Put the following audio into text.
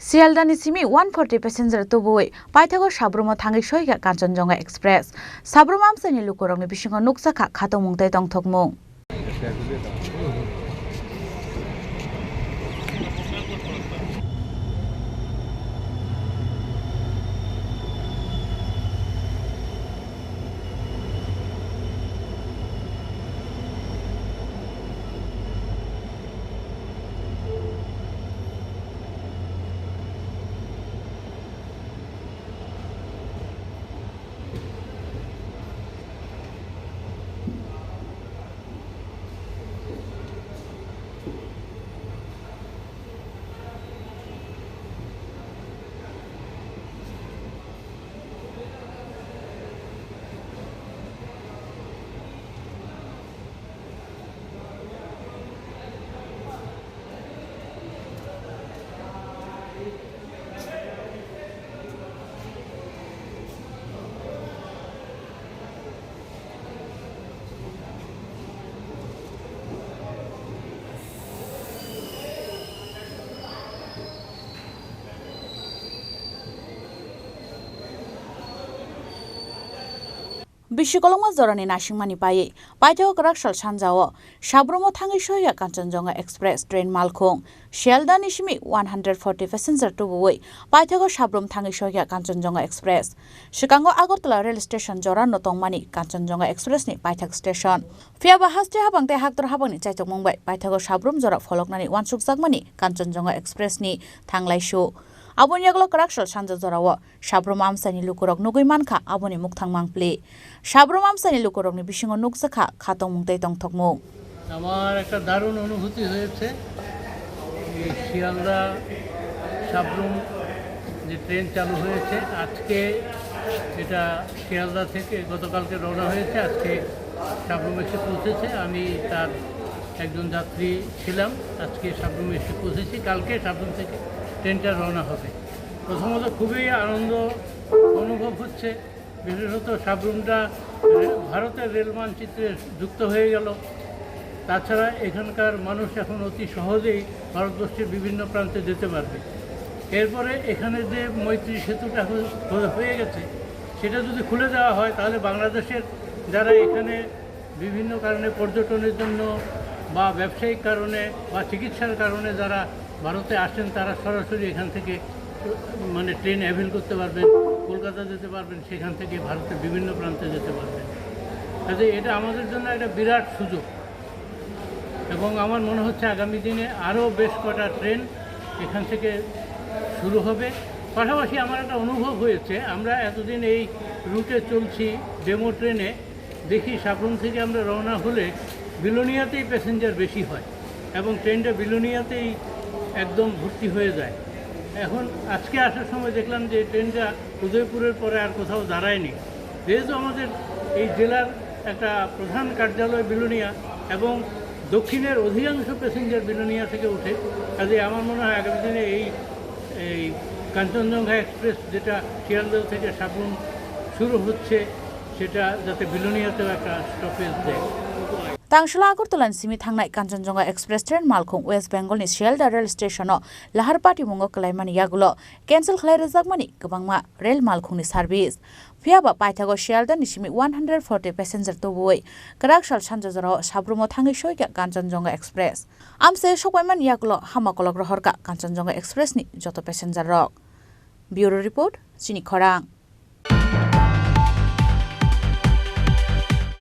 Sealdah ni Simi 140 passenger Tubuwi Paithago Sabroom Thangwi Sogwikha Kanchanjunga Express Sabroom amsani lukurok ni bisingo nuksakha khatong mungtai tongthokmung Bishikolongma jorani nashingmani paye Paithago Karakshal Sanjao Sabroom Thangwi Sogwikha Kanchanjunga Express train malkhung Sealdah ni Simi 140 passenger Tubuwi Paithago Sabroom Thangwi Sogwikha Kanchanjunga Express Shikango Agartala rail station jora notongmani Kanchanjunga Express ni Paithak station Fiaba haste habangte haktor habangni chaitok mungbai Paithago Sabroom jora foloknani wansukjakmani Kanchanjunga Express ni thanglaisu Aboni yaglo Karakshal Sanja jorawo Sabroom amsani lukurok nugui mankha aboni mukthang mangpli Sabroom amsani lukurok ni bisingo nuksakha khatong mungtai tongthokmung আমার একটা দারুণ অনুভূতি হয়েছে এই শিয়ালদা সাবরুম যে train চালু হয়েছে আজকে এটা শিয়ালদা থেকে গতকালকে রওনা হয়েছে আজকে সাবরুম এসে পৌঁছেছে আমি তার একজন যাত্রী ছিলাম আজকে সাবরুম এসে পৌঁছেছি কালকে সাবরুম থেকে ট্রেনটা রওনা হবে প্রথমত খুবই আনন্দ অনুভব হচ্ছে বিশেষত সাবরুমটা ভারতের রেল মানচিত্রে যুক্ত হয়ে গেল তাছাড়া এখানকার মানুষ এখন অতি সহজেই ভারতবর্ষের বিভিন্ন প্রান্তে যেতে পারবে এরপরে এখানে যে মৈত্রী সেতুটা হয়ে গেছে সেটা যদি খুলে দেওয়া হয় তাহলে বাংলাদেশের যারা এখানে বিভিন্ন কারণে পর্যটনের জন্য বা ব্যবসায়িক কারণে বা চিকিৎসার কারণে যারা ভারতে আসেন তারা সরাসরি এখান থেকে মানে ট্রেন অ্যাভেল করতে পারবেন কলকাতা যেতে পারবেন সেখান থেকে ভারতের বিভিন্ন প্রান্তে যেতে পারবেন কাজে এটা আমাদের জন্য একটা বিরাট সুযোগ এবং আমার মনে হচ্ছে আগামী দিনে আরও বেশ কটা ট্রেন এখান থেকে শুরু হবে পাশাপাশি আমার একটা অনুভব হয়েছে আমরা এতদিন এই রুটে চলছি ডেমো ট্রেনে দেখি সাবরুম থেকে আমরা রওনা হলে বিলোনিয়াতেই প্যাসেঞ্জার বেশি হয় এবং ট্রেনটা বিলোনিয়াতেই একদম ভর্তি হয়ে যায় এখন আজকে আসার সময় দেখলাম যে ট্রেনটা উদয়পুরের পরে আর কোথাও দাঁড়ায়নি যেহেতু আমাদের এই জেলার একটা প্রধান কার্যালয় বিলোনিয়া এবং দক্ষিণের অধিকাংশ প্যাসেঞ্জার বিলোনিয়া থেকে ওঠে কাজে আমার মনে হয় আগামী দিনে এই কাঞ্চনজঙ্ঘা এক্সপ্রেস যেটা শিয়ালদহ থেকে সাবরুম শুরু হচ্ছে সেটা যাতে বিলোনিয়াতেও একটা স্টপেজ দেয় Tangshla Agartala Simi thangnai Kanchanjunga Express train malkhung West Bengal ni Sealdah rail station o lahar party mungo kalaimani yagulo cancel khlai rejakmani kwbangma rail malkhung ni service Fiaba Paithago Sealdah ni Simi 140 passenger Tubuwi Karakshal Sanjajaro Sabroom Thangwi Sogwikha Kanchanjunga Express amse sokwaimani yagulo hamakolok rohorka Kanchanjunga Express ni joto passenger rok Bureau report Chini Khorang